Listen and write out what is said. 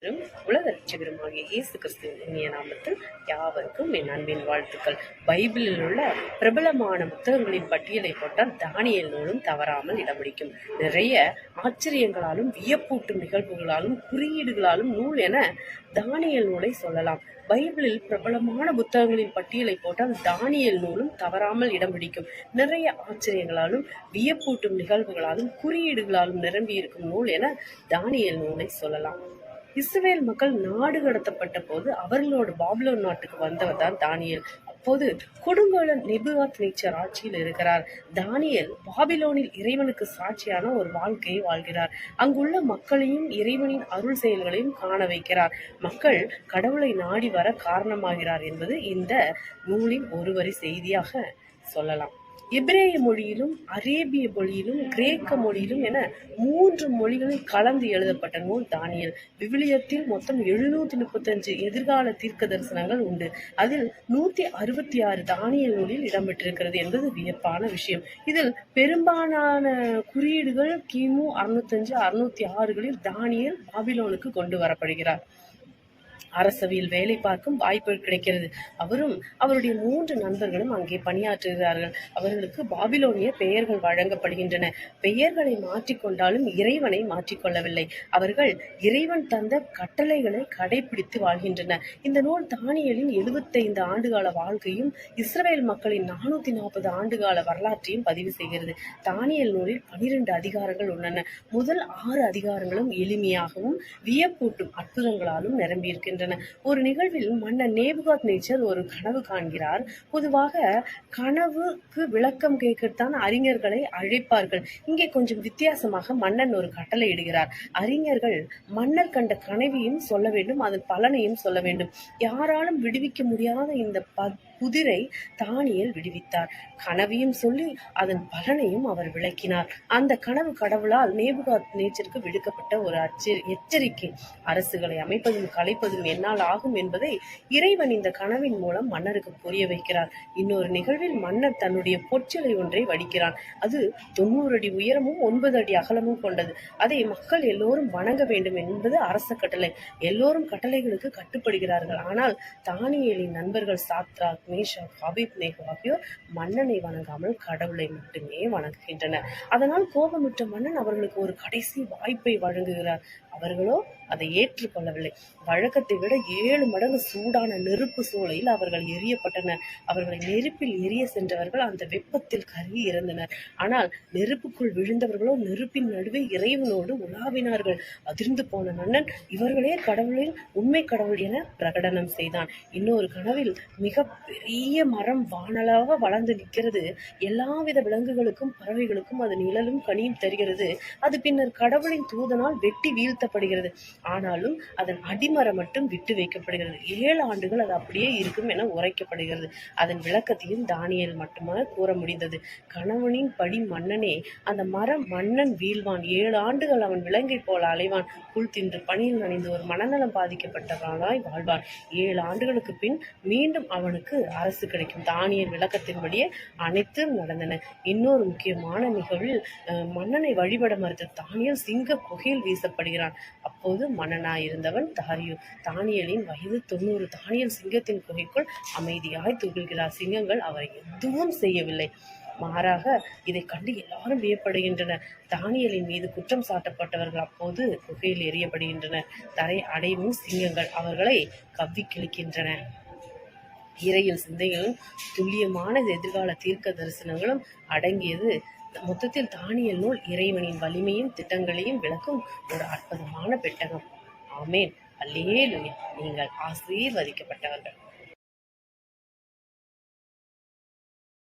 உலக ரட்சகருமாகிய இயேசு கிறிஸ்துவின் இனிய நாமத்தில் யாவருக்கும் என் அன்பின் வாழ்த்துக்கள். பைபிளில் உள்ள பிரபலமான புத்தகங்களின் பட்டியலை போட்டால் தானியேல் நூலும் தவறாமல் இடம் பிடிக்கும். நிறைய ஆச்சரியங்களாலும் வியப்பூட்டும் நிகழ்வுகளாலும் குறியீடுகளாலும் நூல் என தானியேல் நூலை சொல்லலாம். பைபிளில் பிரபலமான புத்தகங்களின் பட்டியலை போட்டால் தானியேல் நூலும் தவறாமல் இடம் பிடிக்கும். நிறைய ஆச்சரியங்களாலும் வியப்பூட்டும் நிகழ்வுகளாலும் குறியீடுகளாலும் நிரம்பியிருக்கும் நூல் என தானியேல் நூலை சொல்லலாம். இஸ்ரவேல் மக்கள் நாடு கடத்தப்பட்ட போது அவர்களோடு பாபிலோன் நாட்டுக்கு வந்தவர் தான் தானியேல். அப்போது கொடுங்கோலன் நேபுகாத்நேச்சர் ஆட்சியில் இருக்கிறார். தானியேல் பாபிலோனில் இறைவனுக்கு சாட்சியான ஒரு வாழ்க்கையை வாழ்கிறார். அங்குள்ள மக்களையும் இறைவனின் அருள் செயல்களையும் காண வைக்கிறார். மக்கள் கடவுளை நாடி வர காரணமாகிறார் என்பது இந்த நூலின் ஒருவரி செய்தியாக சொல்லலாம். எபிரேய மொழியிலும் அரேபிய மொழியிலும் கிரேக்க மொழியிலும் என 3 மொழிகளில் கலந்து எழுதப்பட்ட நூல் தானியேல். விவிலியத்தில் மொத்தம் 735 எதிர்கால தீர்க்க தரிசனங்கள் உண்டு. அதில் 166 தானியேல் நூலில் இடம்பெற்றிருக்கிறது என்பது வியப்பான விஷயம். இதில் பெரும்பாலான குறியீடுகள் கிமு 605-606களில் தானியேல் பாபிலோனுக்கு கொண்டு வரப்படுகிறார். அரசவையில் வேலை பார்க்கும் வாய்ப்பு கிடைக்கிறது. அவரும் அவருடைய 3 நண்பர்களும் அங்கே பணியாற்றுகிறார்கள். அவர்களுக்கு பாபிலோனிய பெயர்கள் வழங்கப்படுகின்றன. பெயர்களை மாற்றிக்கொண்டாலும் இறைவனை மாற்றிக்கொள்ளவில்லை. அவர்கள் இறைவன் தந்த கட்டளைகளை கடைபிடித்து வாழ்கின்றனர். இந்த நூல் தானியேலின் 75 ஆண்டுகால வாழ்க்கையும் இஸ்ரவேல் மக்களின் 440 ஆண்டுகால வரலாற்றையும் பதிவு செய்கிறது. தானியேல் நூலில் 12 அதிகாரங்கள் உள்ளன. முதல் 6 அதிகாரங்களும் எளிமையாகவும் வியப்பூட்டும் அற்புதங்களாலும் நிரம்பியிருக்கின்றன. ஒரு நிகழ்வில் மன்னன் நேபுகாத்நேச்சர் ஒரு கனவு காண்கிறார். பொதுவாக கனவுக்கு விளக்கம் கேட்கத்தான் அறிஞர்களை அழைப்பார்கள். இங்கே கொஞ்சம் வித்தியாசமாக மன்னன் ஒரு கட்டளை இடுகிறார். அறிஞர்கள் மன்னர் கண்ட கனவையும் சொல்ல வேண்டும், அதன் பலனையும் சொல்ல வேண்டும். யாராலும் விடுவிக்க முடியாத இந்த புதிரை தானியேல் விடுவித்தார். கனவையும் சொல்லி அதன் பலனையும் அவர் விளக்கினார். அந்த கனவு கடவுளால் நேபுகாத்நேச்சருக்கு விடுக்கப்பட்ட ஒரு எச்சரிக்கை. அரசுகளை அமைப்பதும் கலைப்பதும் என்னால் ஆகும் என்பதை இறைவன் இந்த கனவின் மூலம் மன்னருக்கு புரிய வைக்கிறார். இன்னொரு நிகழ்வில் மன்னர் தன்னுடைய பொற்சிலை ஒன்றை வடிக்கிறான். அது 90 அடி உயரமும் 9 அடி அகலமும் கொண்டது. அதை மக்கள் எல்லோரும் வணங்க வேண்டும் என்பது அரச கட்டளை. எல்லோரும் கட்டளைகளுக்கு கட்டுப்படுகிறார்கள். ஆனால் தானியேலின் நண்பர்கள் சாத்ராக், மேஷாக், ஆபேத்நேகோ ஆகியோர் மன்னனை வணங்காமல் கடவுளை மட்டுமே வணங்குகின்றனர். அதனால் கோபமுற்ற மன்னன் அவர்களுக்கு ஒரு கடைசி வாய்ப்பை வழங்குகிறார். அவர்களோ அதை ஏற்றுக்கொள்ளவில்லை. வழக்கத்தை விட 7 மடங்கு சூடான நெருப்பு சூளையில் அவர்கள் எரியப்பட்டனர். அவர்களை நெருப்பில் எரிய சென்றவர்கள் அந்த வெப்பத்தில் கருகி இறந்தனர். ஆனால் நெருப்புக்குள் விழுந்தவர்களோ நெருப்பின் நடுவே இறைவனோடு உலாவினார்கள். அதிர்ந்து போன மன்னன் இவர்களே கடவுளின் உண்மை கடவுள் என பிரகடனம் செய்தான். இன்னொரு கனவில் மிக பெரிய மரம் வானலாக வளர்ந்து நிற்கிறது. எல்லாவித விலங்குகளுக்கும் பறவைகளுக்கும் அது நிழலும் கனியும் தருகிறது. அது பின்னர் கடவுளின் தூதனால் வெட்டி வீழ்த்தப்படுகிறது. ஆனாலும் அதன் அடிமரம் மட்டும் விட்டு வைக்கப்படுகிறது. 7 ஆண்டுகள் அது அப்படியே இருக்கும் என உரைக்கப்படுகிறது. அதன் விளக்கத்தையும் தானியேல் மட்டுமே கூற முடிந்தது. கணவனின் படி மன்னனே, அந்த மரம் மன்னன் வீழ்வான். 7 ஆண்டுகள் அவன் விலங்கை போல அலைவான். புல் தின்று பணியில் நனைந்து ஒரு மனநலம் பாதிக்கப்பட்டவனாய் வாழ்வான். 7 ஆண்டுகளுக்கு பின் மீண்டும் அவனுக்கு அரசு கிடைக்கும். தானியேல் விளக்கத்தின்படியே அனைத்தும் நடந்தன. இன்னொரு முக்கியமான நிகழ்வில் மன்னனை வழிபட மறுத்த தானியேல் சிங்க குகையில் வீசப்படுகிறான். அப்போது மன்னனாயிருந்தவன் தானியேலின் வயது 90. தானியேல் சிங்கத்தின் குகைக்குள் அமைதியாய் துகில்கிறார். சிங்கங்கள் அவரை எதுவும் செய்யவில்லை. மாறாக இதை கண்டு எல்லாரும் வியப்படுகின்றனர். தானியேலின் மீது குற்றம் சாட்டப்பட்டவர்கள் அப்போது குகையில் எறியப்படுகின்றனர். தரை அடைவும் சிங்கங்கள் அவர்களை கவ்வி கிழிக்கின்றன. இறையில் சிந்தைகளும் துல்லியமான எதிர்கால தீர்க்க தரிசனங்களும் அடங்கியது. மொத்தத்தில் தானியேல் நூல் இறைவனின் வலிமையும் திட்டங்களையும் விளக்கும் ஒரு அற்புதமான பெட்டகம். ஆமேன். அல்லேலூயா. நீங்கள் ஆசீர்வதிக்கப்பட்டவர்கள்.